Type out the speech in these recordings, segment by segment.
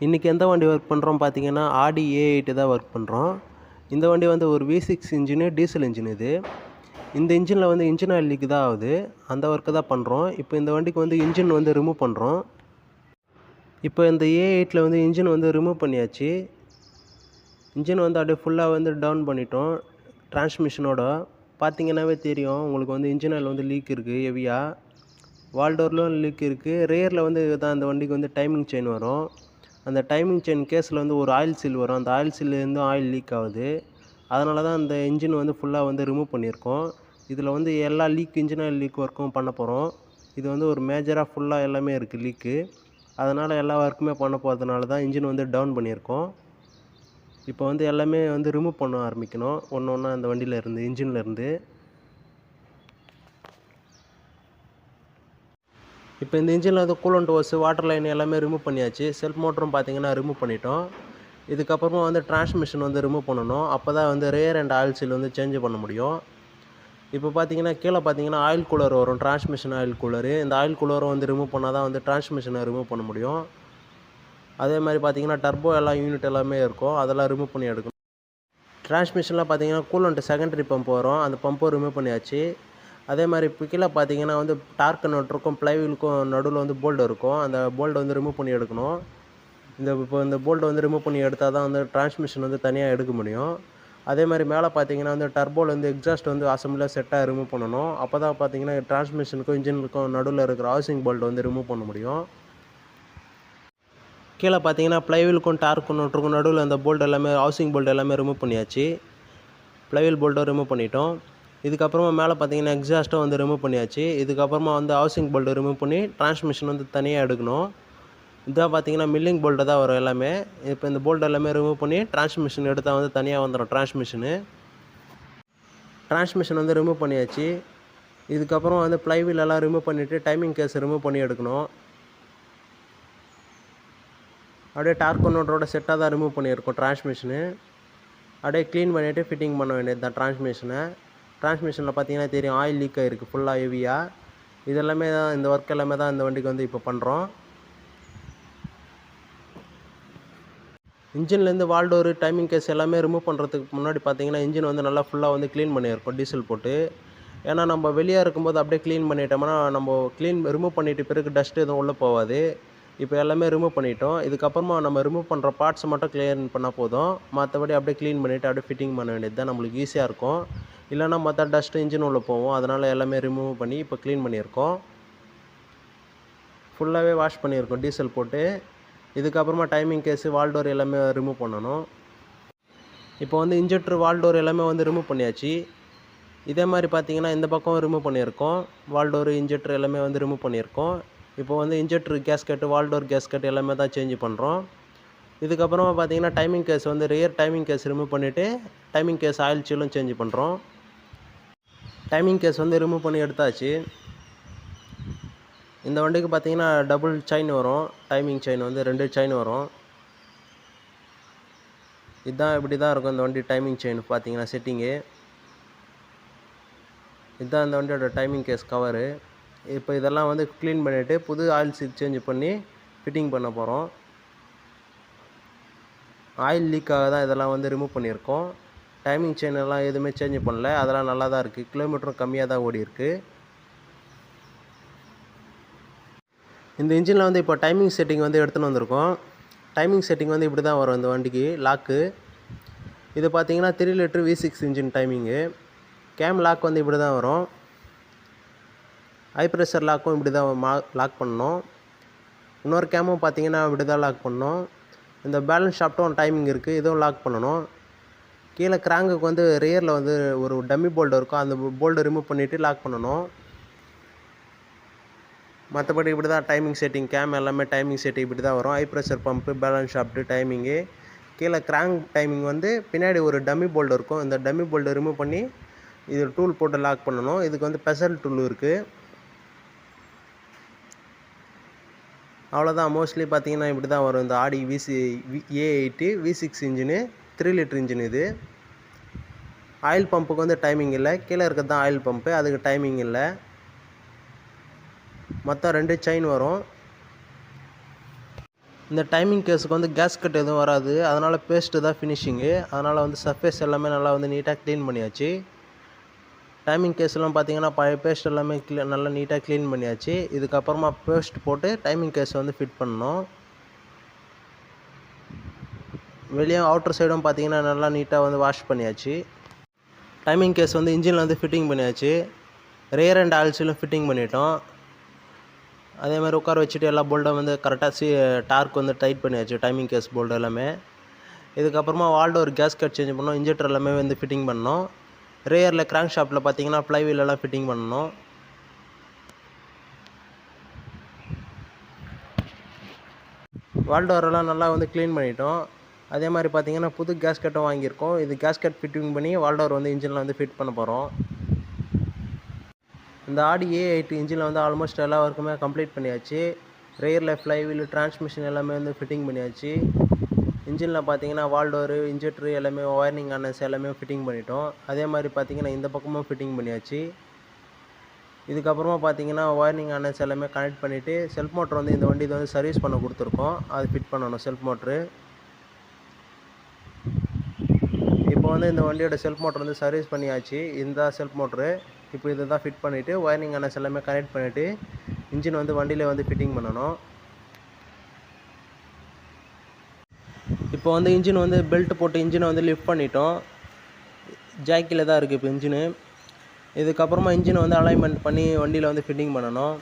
இன்றைக்கி எந்த வண்டி ஒர்க் பண்ணுறோம் பார்த்தீங்கன்னா ஆடி A8 தான் ஒர்க் பண்ணுறோம். இந்த வண்டி வந்து ஒரு V6 இன்ஜினு டீசல் இன்ஜின் இது. இந்த இன்ஜினில் வந்து இன்ஜின் ஆயில் லீக் தான் ஆகுது. அந்த ஒர்க்கு தான் பண்ணுறோம். இப்போ இந்த வண்டிக்கு வந்து இன்ஜின் வந்து ரிமூவ் பண்ணுறோம். இப்போ இந்த A8ல் வந்து இன்ஜின் வந்து ரிமூவ் பண்ணியாச்சு. இன்ஜின் வந்து அப்படியே ஃபுல்லாக வந்து டவுன் பண்ணிட்டோம். டிரான்ஸ்மிஷனோட பார்த்தீங்கன்னாவே தெரியும் உங்களுக்கு வந்து இன்ஜின் ஆயில் வந்து லீக் இருக்குது ஹெவியாக. வால்டோர்லும் லீக் இருக்குது. ரேரில் வந்து தான் இந்த வண்டிக்கு வந்து டைமிங் செயின் வரும். அந்த டைமிங் செயின் கேஸில் வந்து ஒரு ஆயில் சீல் வரும். அந்த ஆயில் சீல்லேருந்து ஆயில் லீக் ஆகுது. அதனால தான் அந்த இன்ஜின் வந்து ஃபுல்லாக வந்து ரிமூவ் பண்ணியிருக்கோம். இதில் வந்து எல்லா இன்ஜின் ஆயில் லீக் ஒர்க்கும் பண்ண போகிறோம். இது வந்து ஒரு மேஜராக ஃபுல்லாக எல்லாமே இருக்குது லீக்கு. அதனால் எல்லா ஒர்க்குமே பண்ண போகிறதுனால தான் இன்ஜின் வந்து டவுன் பண்ணியிருக்கோம். இப்போ வந்து எல்லாமே வந்து ரிமூவ் பண்ண ஆரம்பிக்கணும் ஒன்று ஒன்றா அந்த வண்டியிலேருந்து இன்ஜின்லேருந்து. இப்போ இந்த இன்ஜினில் வந்து கூலண்ட் ஹோஸ் வாட்டர் லைன் எல்லாமே ரிமூவ் பண்ணியாச்சு. செல்ஃப் மோட்டரும் பார்த்தீங்கன்னா ரிமூவ் பண்ணிட்டோம். இதுக்கப்புறமா வந்து டிரான்ஸ்மிஷன் வந்து ரிமூவ் பண்ணணும். அப்போ தான் வந்து ரேர் அண்ட் ஆயில் சீல் வந்து சேஞ்ச் பண்ண முடியும். இப்போ பார்த்தீங்கன்னா கீழே பார்த்தீங்கன்னா ஆயில் கூலர் வரும், டிரான்ஸ்மிஷன் ஆயில் கூலரு. இந்த ஆயில் கூலரும் வந்து ரிமூவ் பண்ணால் தான் வந்து டிரான்ஸ்மிஷனை ரிமூவ் பண்ண முடியும். அதே மாதிரி பார்த்தீங்கன்னா டர்போ எல்லாம் யூனிட் எல்லாமே இருக்கும், அதெல்லாம் ரிமூவ் பண்ணி எடுக்கணும். டிரான்ஸ்மிஷனில் பார்த்தீங்கன்னா கூலண்ட் செகண்டரி பம்ப் வரும், அந்த பம்பும் ரிமூவ் பண்ணியாச்சு. அதே மாதிரி இப்போ கீழே பார்த்தீங்கன்னா வந்து டார்க் நட்டுருக்கும் ப்ளைவீலுக்கும் நடுவில் வந்து போல்டு இருக்கும். அந்த போல்டை வந்து ரிமூவ் பண்ணி எடுக்கணும். இந்த போல்டை வந்து ரிமூவ் பண்ணி எடுத்தால் தான் வந்து டிரான்ஸ்மிஷன் வந்து தனியாக எடுக்க முடியும். அதே மாதிரி மேலே பார்த்தீங்கன்னா வந்து டர்போவில் வந்து எக்ஸாஸ்ட் வந்து அசம்பிளாக செட்டாக ரிமூவ் பண்ணணும். அப்போ தான் பார்த்தீங்கன்னா டிரான்ஸ்மிஷனுக்கும் இன்ஜினுக்கும் நடுவில் இருக்கிற ஹவுசிங் போல்ட் வந்து ரிமூவ் பண்ண முடியும். கீழே பார்த்தீங்கன்னா ப்ளைவீலுக்கும் டார்க் நட்டுருக்கும் நடுவில் அந்த போல்ட் எல்லாமே ஹவுசிங் போல்ட் எல்லாமே ரிமூவ் பண்ணியாச்சு. ப்ளைவீல் போல்ட்டும் ரிமூவ் பண்ணிட்டோம். இதுக்கப்புறமா மேலே பார்த்தீங்கன்னா எக்ஸாஸ்ட்டும் வந்து ரிமூவ் பண்ணியாச்சு. இதுக்கப்புறமா வந்து ஹவுசிங் போல்ட்டை ரிமூவ் பண்ணி டிரான்ஸ்மிஷன் வந்து தனியாக எடுக்கணும். இதான் பார்த்தீங்கன்னா மில்லிங் போல்ட்டு தான் வரும் எல்லாமே. இப்போ இந்த போல்ட் எல்லாமே ரிமூவ் பண்ணி டிரான்ஸ்மிஷன் எடுத்தால் வந்து தனியாக வந்துடும் டிரான்ஸ்மிஷன் வந்து ரிமூவ் பண்ணியாச்சு. இதுக்கப்புறம் வந்து ப்ளைவீல் எல்லாம் ரிமூவ் பண்ணிவிட்டு டைமிங் கேஸ் ரிமூவ் பண்ணி எடுக்கணும். அப்படியே டார்க் நோட்டரோட செட்டாக தான் ரிமூவ் பண்ணியிருக்கோம் டிரான்ஸ்மிஷனு. அப்படியே க்ளீன் பண்ணிவிட்டு ஃபிட்டிங் பண்ண வேண்டியது தான் டிரான்ஸ்மிஷனை. டிரான்ஸ்மிஷனில் பார்த்தீங்கன்னா தெரியும் ஆயில் லீக் ஆகிருக்கு ஃபுல்லாக ஹெவியாக. இதெல்லாமே தான் இந்த ஒர்க் எல்லாமே தான் இந்த வண்டிக்கு வந்து இப்போ பண்ணுறோம். இன்ஜின்லேருந்து வால்டோரு டைமிங் கேஸ் எல்லாமே ரிமூவ் பண்ணுறதுக்கு முன்னாடி பார்த்தீங்கன்னா இன்ஜின் வந்து நல்லா ஃபுல்லாக வந்து க்ளீன் பண்ணியிருக்கோம் டீசல் போட்டு. ஏன்னா நம்ம வெளியே இருக்கும்போது அப்படியே க்ளீன் பண்ணிட்டோம்னா நம்ம ரிமூவ் பண்ணிவிட்டு பிறகு டஸ்ட் எதுவும் உள்ளே போகாது. இப்போ எல்லாமே ரிமூவ் பண்ணிட்டோம். இதுக்கப்புறமா நம்ம ரிமூவ் பண்ணுற பார்ட்ஸ் மட்டும் க்ளீன் பண்ணால் போதும். மற்றபடி அப்படியே க்ளீன் பண்ணிவிட்டு அப்படியே ஃபிட்டிங் பண்ண வேண்டியது தான் நம்மளுக்கு ஈஸியாக இருக்கும். இல்லைனா மற்ற டஸ்ட்டு இன்ஜின் உள்ளே போகும். அதனால் எல்லாமே ரிமூவ் பண்ணி இப்போ க்ளீன் பண்ணியிருக்கோம். ஃபுல்லாகவே வாஷ் பண்ணியிருக்கோம் டீசல் போட்டு. இதுக்கப்புறமா டைமிங் கேஸு வால்டோர் எல்லாமே ரிமூவ் பண்ணணும். இப்போ வந்து இன்ஜெக்டர் வால்டோர் எல்லாமே வந்து ரிமூவ் பண்ணியாச்சு. இதே மாதிரி பார்த்தீங்கன்னா இந்த பக்கம் ரிமூவ் பண்ணியிருக்கோம். வால்டோரு இன்ஜெக்டர் எல்லாமே வந்து ரிமூவ் பண்ணியிருக்கோம். இப்போ வந்து இன்ஜெக்டர் கேஸ்கெட்டு வால்டோர் கேஸ்கெட் எல்லாமே தான் சேஞ்ச் பண்ணுறோம். இதுக்கப்புறமா பார்த்தீங்கன்னா டைமிங் கேஸ் வந்து ரியர் டைமிங் கேஸ் ரிமூவ் பண்ணிவிட்டு டைமிங் கேஸ் ஆயில் சீலும் சேஞ்ச் பண்ணுறோம். டைமிங் கேஸ் வந்து ரிமூவ் பண்ணி எடுத்தாச்சு. இந்த வண்டிக்கு பார்த்தீங்கன்னா டபுள் செயின் வரும். டைமிங் செயின் வந்து 2 செயின் வரும். இதுதான் இப்படி தான் இருக்கும் இந்த வண்டி டைமிங் செயின் பார்த்தீங்கன்னா செட்டிங்கு. இதுதான் இந்த வண்டியோட டைமிங் கேஸ் கவரு. இப்போ இதெல்லாம் வந்து க்ளீன் பண்ணிவிட்டு புது ஆயில் சீல் சேஞ்ச் பண்ணி ஃபிட்டிங் பண்ண போகிறோம். ஆயில் லீக்காக தான் இதெல்லாம் வந்து ரிமூவ் பண்ணியிருக்கோம். டைமிங் செயின் எல்லாம் எதுவுமே சேஞ்ச் பண்ணல. அதெல்லாம் நல்லா தான் இருக்குது. கிலோமீட்டரும் கம்மியாக தான் ஓடி இருக்குது. இந்த இன்ஜினில் வந்து இப்போ டைமிங் செட்டிங் வந்து எடுத்துன்னு வந்திருக்கோம். டைமிங் செட்டிங் வந்து இப்படி தான் வரும் இந்த வண்டிக்கு லாக்கு. இது பார்த்தீங்கன்னா 3 litre V6 engine timing. Cam lock வந்து இப்படி தான் வரும். ஹை ப்ரெஷர் லாக்கும் இப்படி தான் லாக் பண்ணணும். இன்னொரு கேமும் பார்த்தீங்கன்னா இப்படி தான் லாக் பண்ணணும். இந்த பேலன்ஸ் ஷாஃப்ட்டும் டைமிங் இருக்குது, இதுவும் லாக் பண்ணணும். கீழே கிராங்குக்கு வந்து ரியரில் வந்து ஒரு டம்மி போல்டு இருக்கும், அந்த போல்டு ரிமூவ் பண்ணிவிட்டு லாக் பண்ணணும். மற்றபடி இப்படி தான் டைமிங் செட்டிங் கேம் எல்லாமே டைமிங் செட்டிங் இப்படி தான் வரும். High pressure pump, balance shaft, timing. கீழே கிராங்க் டைமிங் வந்து பின்னாடி ஒரு டம்மி போல்டு இருக்கும். இந்த டம்மி போல்டு ரிமூவ் பண்ணி இது டூல் போட்டு லாக் பண்ணணும். இதுக்கு வந்து பெசல் டூல் இருக்குது. அவ்வளோதான். மோஸ்ட்லி பார்த்தீங்கன்னா இப்படி தான் வரும் இந்த ஆடி A8 V6 engine 3 litre engine இது. ஆயில் பம்புக்கு வந்து டைமிங் இல்லை. கீழே இருக்கிறது தான் ஆயில் பம்பு, அதுக்கு டைமிங் இல்லை. மொத்தம் 2 செயின் வரும். இந்த டைமிங் கேஸுக்கு வந்து கேஸ்கட் எதுவும் வராது, அதனால் பேஸ்ட்டு தான் ஃபினிஷிங்கு. அதனால் வந்து சர்ஃபேஸ் எல்லாமே நல்லா வந்து நீட்டாக க்ளீன் பண்ணியாச்சு. டைமிங் கேஸ்லாம் பார்த்தீங்கன்னா பழைய பேஸ்ட் எல்லாமே நல்லா நீட்டாக க்ளீன் பண்ணியாச்சு. இதுக்கப்புறமா பேஸ்ட் போட்டு டைமிங் கேஸ் வந்து ஃபிட் பண்ணணும். வெளியே அவுட்டர் சைடும் பார்த்தீங்கன்னா நல்லா நீட்டாக வந்து வாஷ் பண்ணியாச்சு. டைமிங் கேஸ் வந்து இன்ஜினில் வந்து ஃபிட்டிங் பண்ணியாச்சு. ரியர் அண்ட் ஆயில்ஸிலும் ஃபிட்டிங் பண்ணிட்டோம். அதே மாதிரி உட்கார வச்சுட்டு எல்லா போல்டும் வந்து கரெக்டாக டார்க் வந்து டைட் பண்ணியாச்சு, டைமிங் கேஸ் போல்டு எல்லாமே. இதுக்கப்புறமா வால்டோர் கேஸ்கட் சேஞ்ச் பண்ணோம், இன்ஜெக்டர் எல்லாமே வந்து ஃபிட்டிங் பண்ணோம். ரியரில் கிராங்க் ஷாஃப்ட்டில் பார்த்தீங்கன்னா ஃப்ளைவீல் எல்லாம் ஃபிட்டிங் பண்ணணும். வால்டோரெல்லாம் நல்லா வந்து க்ளீன் பண்ணிட்டோம். அதே மாதிரி பார்த்தீங்கன்னா புது கேஸ்கட்டும் வாங்கியிருக்கோம். இது கேஸ்கட் ஃபிட்டிங் பண்ணி வால்டோர் வந்து இன்ஜினில் வந்து ஃபிட் பண்ண போகிறோம். இந்த ஆடி A8 இன்ஜினில் வந்து ஆல்மோஸ்ட் எல்லா ஒர்க்குமே கம்ப்ளீட் பண்ணியாச்சு. ரியரில் ஃப்ளைவீல், டிரான்ஸ்மிஷன் எல்லாமே வந்து ஃபிட்டிங் பண்ணியாச்சு. இன்ஜினில் பார்த்தீங்கன்னா வால்டோரு, இன்ஜெக்டரு எல்லாமே ஒயரிங் ஆனஸ் எல்லாமே ஃபிட்டிங் பண்ணிட்டோம். அதே மாதிரி பார்த்தீங்கன்னா இந்த பக்கமும் ஃபிட்டிங் பண்ணியாச்சு. இதுக்கப்புறமா பார்த்தீங்கன்னா ஒயரிங் ஆனஸ் எல்லாமே கனெக்ட் பண்ணிவிட்டு செல்ஃப் மோட்டர் வந்து இந்த வண்டி வந்து சர்வீஸ் பண்ண கொடுத்துருக்கோம். அது ஃபிட் பண்ணணும் செல்ஃப் மோட்ரு. இப்போ வந்து இந்த வண்டியோட செல்ஃப் மோட்டர் வந்து சர்வீஸ் பண்ணியாச்சு. இந்த செல்ஃப் மோட்ரு இப்போ இதை தான் ஃபிட் பண்ணிவிட்டு ஒயரிங் ஆனஸ் எல்லாமே கனெக்ட் பண்ணிவிட்டு இன்ஜின் வந்து வண்டியில் வந்து ஃபிட்டிங் பண்ணணும். இப்போ வந்து இன்ஜின் வந்து பெல்ட் போட்டு இன்ஜினை வந்து லிஃப்ட் பண்ணிட்டோம். ஜாக்கில் தான் இருக்குது இப்போ இன்ஜினு. இதுக்கப்புறமா இன்ஜினை வந்து அலைன்மெண்ட் பண்ணி வண்டியில் வந்து ஃபிட்டிங் பண்ணணும்.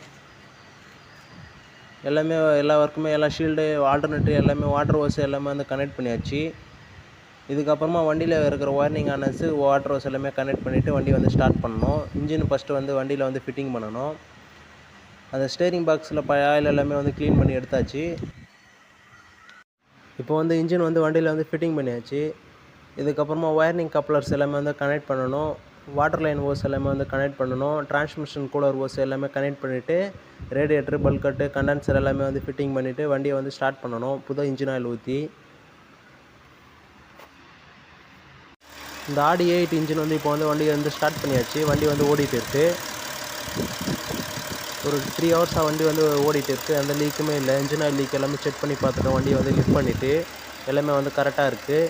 எல்லாமே எல்லா ஒர்க்குமே எல்லா ஷீல்டு, ஆல்டர்னேட்டிவ் எல்லாமே வாட்டர் ஹோஸ் எல்லாமே வந்து கனெக்ட் பண்ணியாச்சு. இதுக்கப்புறமா வண்டியில் இருக்கிற ஒயரிங் ஆனஸு, வாட்டர் ஹோஸ் எல்லாமே கனெக்ட் பண்ணிவிட்டு வண்டி வந்து ஸ்டார்ட் பண்ணணும். இன்ஜின் ஃபஸ்ட்டு வந்து வண்டியில் வந்து ஃபிட்டிங் பண்ணணும். அந்த ஸ்டேரிங் பாக்ஸில் ஆயில் எல்லாமே வந்து க்ளீன் பண்ணி எடுத்தாச்சு. இப்போ வந்து இன்ஜின் வந்து வண்டியில் வந்து ஃபிட்டிங் பண்ணியாச்சு. இதுக்கப்புறமா ஒயரிங் கப்ளர்ஸ் எல்லாமே வந்து கனெக்ட் பண்ணணும். வாட்டர் லைன் ஹோஸ் எல்லாமே வந்து கனெக்ட் பண்ணணும். டிரான்ஸ்மிஷன் கூலர் ஹோஸ் எல்லாமே கனெக்ட் பண்ணிவிட்டு ரேடியேட்டர், பல்கட்டு, கண்டென்சர் எல்லாமே வந்து ஃபிட்டிங் பண்ணிவிட்டு வண்டியை வந்து ஸ்டார்ட் பண்ணணும். புது இன்ஜின் ஆயில் ஊற்றி. இந்த ஆடி A8 இன்ஜின் வந்து இப்போ வந்து வண்டி வந்து ஸ்டார்ட் பண்ணியாச்சு. வண்டி வந்து ஓடிட்டு இருக்குது. ஒரு 3 ஹவர்ஸாக வண்டி வந்து ஓடிட்டு இருக்குது. எந்த லீக்குமே இல்லை. இன்ஜின் ஆயில் லீக் எல்லாமே செக் பண்ணி பார்த்துட்டோம். வண்டியை வந்து லிஃப்ட் பண்ணிவிட்டு எல்லாமே வந்து கரெக்டாக இருக்குது.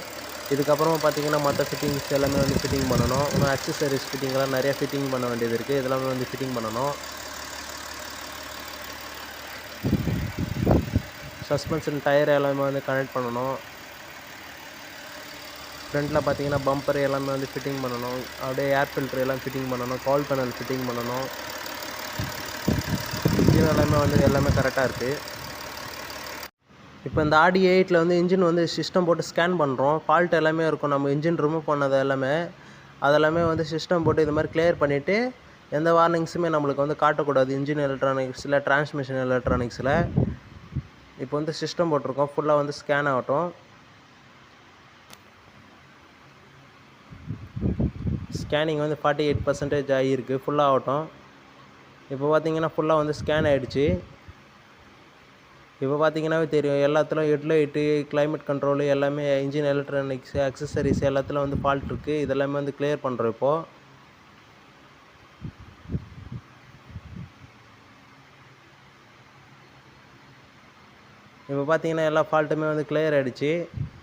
இதுக்கப்புறமா பார்த்தீங்கன்னா மற்ற ஃபிட்டிங்ஸ் எல்லாமே வந்து ஃபிட்டிங் பண்ணணும். இன்னும் அக்சசரிஸ் ஃபிட்டிங்லாம் நிறையா ஃபிட்டிங் பண்ண வேண்டியது இருக்குது. இதெல்லாமே வந்து ஃபிட்டிங் பண்ணணும். சஸ்பென்ஷன் டயர் எல்லாமே வந்து கனெக்ட் பண்ணணும். ஃப்ரண்ட்டில் பார்த்தீங்கன்னா பம்பர் எல்லாமே வந்து ஃபிட்டிங் பண்ணணும். அப்படியே ஏர் ஃபில்ட்ரு எல்லாம் ஃபிட்டிங் பண்ணணும். கால் பேனல் ஃபிட்டிங் பண்ணணும். இன்ஜின் எல்லாமே வந்து எல்லாமே கரெக்டாக இருக்குது. இப்போ இந்த ஆடி A8 வந்து இன்ஜின் வந்து சிஸ்டம் போட்டு ஸ்கேன் பண்ணுறோம். ஃபால்ட் எல்லாமே இருக்கும். நம்ம இன்ஜின் ரிமூவ் பண்ணது எல்லாமே அதெல்லாமே வந்து சிஸ்டம் போட்டு இது மாதிரி கிளியர் பண்ணிவிட்டு எந்த வார்னிங்ஸுமே நம்மளுக்கு வந்து காட்டக்கூடாது. இன்ஜின் எலக்ட்ரானிக்ஸில், டிரான்ஸ்மிஷன் எலக்ட்ரானிக்ஸில். இப்போ வந்து சிஸ்டம் போட்டிருக்கோம். ஃபுல்லாக வந்து ஸ்கேன் ஆகட்டும். ஸ்கேனிங் வந்து 48% ஆகியிருக்கு. ஃபுல்லாக ஆகட்டும். இப்போ பார்த்தீங்கன்னா ஃபுல்லாக வந்து ஸ்கேன் ஆகிடுச்சு. இப்போ பார்த்தீங்கன்னாவே தெரியும் எல்லாத்துலையும் ஹெட்லைட்டு, கிளைமேட் கண்ட்ரோலு எல்லாமே இன்ஜின் எலக்ட்ரானிக்ஸு, அக்சசரிஸ் எல்லாத்துலையும் வந்து ஃபால்ட் இருக்குது. இதெல்லாமே வந்து கிளியர் பண்ணுறோம். இப்போ பார்த்தீங்கன்னா எல்லா ஃபால்ட்டுமே வந்து கிளியர் ஆகிடுச்சு.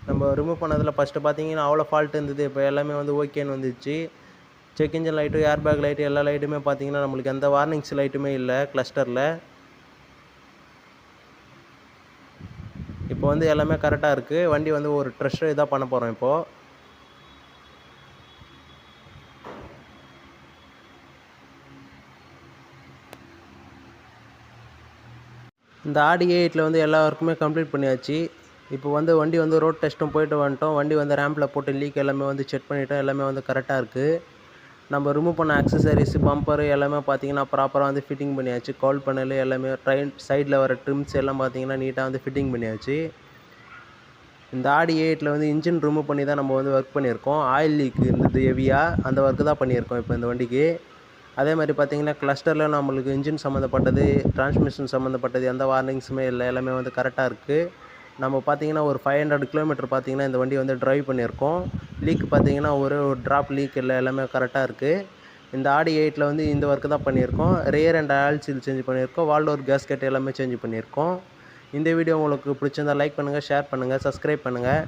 நம்ம ரிமூவ் பண்ணதில் ஃபஸ்ட்டு பார்த்தீங்கன்னா அவ்வளோ ஃபால்ட் இருந்தது. இப்போ எல்லாமே வந்து ஓகேன்னு வந்துச்சு. Check engine light, air bag light எல்லா லைட்டுமே பார்த்தீங்கன்னா நம்மளுக்கு எந்த வார்னிங்ஸ் லைட்டுமே இல்லை கிளஸ்டரில். இப்போ வந்து எல்லாமே கரெக்டாக இருக்குது. வண்டி வந்து ஒரு ட்ரெஷ் இதாக பண்ண போகிறோம் இப்போது. இந்த ஆடி A8 வந்து எல்லா ஒர்க்குமே கம்ப்ளீட் பண்ணியாச்சு. இப்போ வந்து வண்டி வந்து ரோட் டெஸ்ட்டும் போயிட்டு வந்துட்டோம். வண்டி வந்து ரேம்பில் போட்டு லீக் எல்லாமே வந்து செக் பண்ணிவிட்டோம். எல்லாமே வந்து கரெக்டாக இருக்குது. நம்ம ரிமூவ் பண்ண அக்சசரிஸ், பம்பரு எல்லாமே பார்த்தீங்கன்னா ப்ராப்பராக வந்து ஃபிட்டிங் பண்ணியாச்சு. கால் பேனல் எல்லாமே சைடில் வர ட்ரிம்ஸ் எல்லாம் பார்த்தீங்கன்னா நீட்டாக வந்து ஃபிட்டிங் பண்ணியாச்சு. இந்த ஆடி A8 வந்து இன்ஜின் ரிமூவ் பண்ணி தான் நம்ம வந்து ஒர்க் பண்ணியிருக்கோம். ஆயில் லீக் இருந்தது ஹெவியாக, அந்த ஒர்க்கு தான் பண்ணியிருக்கோம் இப்போ இந்த வண்டிக்கு. அதே மாதிரி பார்த்தீங்கன்னா கிளஸ்டரில் நம்மளுக்கு இன்ஜின் சம்மந்தப்பட்டது, டிரான்ஸ்மிஷன் சம்மந்தப்பட்டது எந்த வார்னிங்ஸுமே இல்லை. எல்லாமே வந்து கரெக்டாக இருக்குது. நம்ம பார்த்தீங்கன்னா ஒரு 500 கிலோமீட்டர் பார்த்தீங்கன்னா இந்த வண்டி வந்து ட்ரைவ் பண்ணியிருக்கோம். லீக் பார்த்தீங்கன்னா ஒரு ட்ராப் லீக் இல்லை. எல்லாமே கரெக்டாக இருக்குது. இந்த ஆடி A8 வந்து இந்த ஒர்க்கு தான் பண்ணியிருக்கோம். Rear and oil seal change பண்ணியிருக்கோம். வால்டோர் கேஸ்கெட் எல்லாமே சேஞ்ச் பண்ணியிருக்கோம். இந்த வீடியோ உங்களுக்கு பிடிச்சிருந்தால் லைக் பண்ணுங்கள், ஷேர் பண்ணுங்கள், சப்ஸ்கிரைப் பண்ணுங்கள்.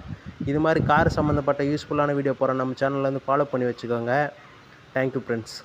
இது மாதிரி கார் சம்மந்தப்பட்ட யூஸ்ஃபுல்லான வீடியோ போகிற நம்ம சேனலில் வந்து ஃபாலோ பண்ணி வச்சுக்கோங்க. Thank you friends.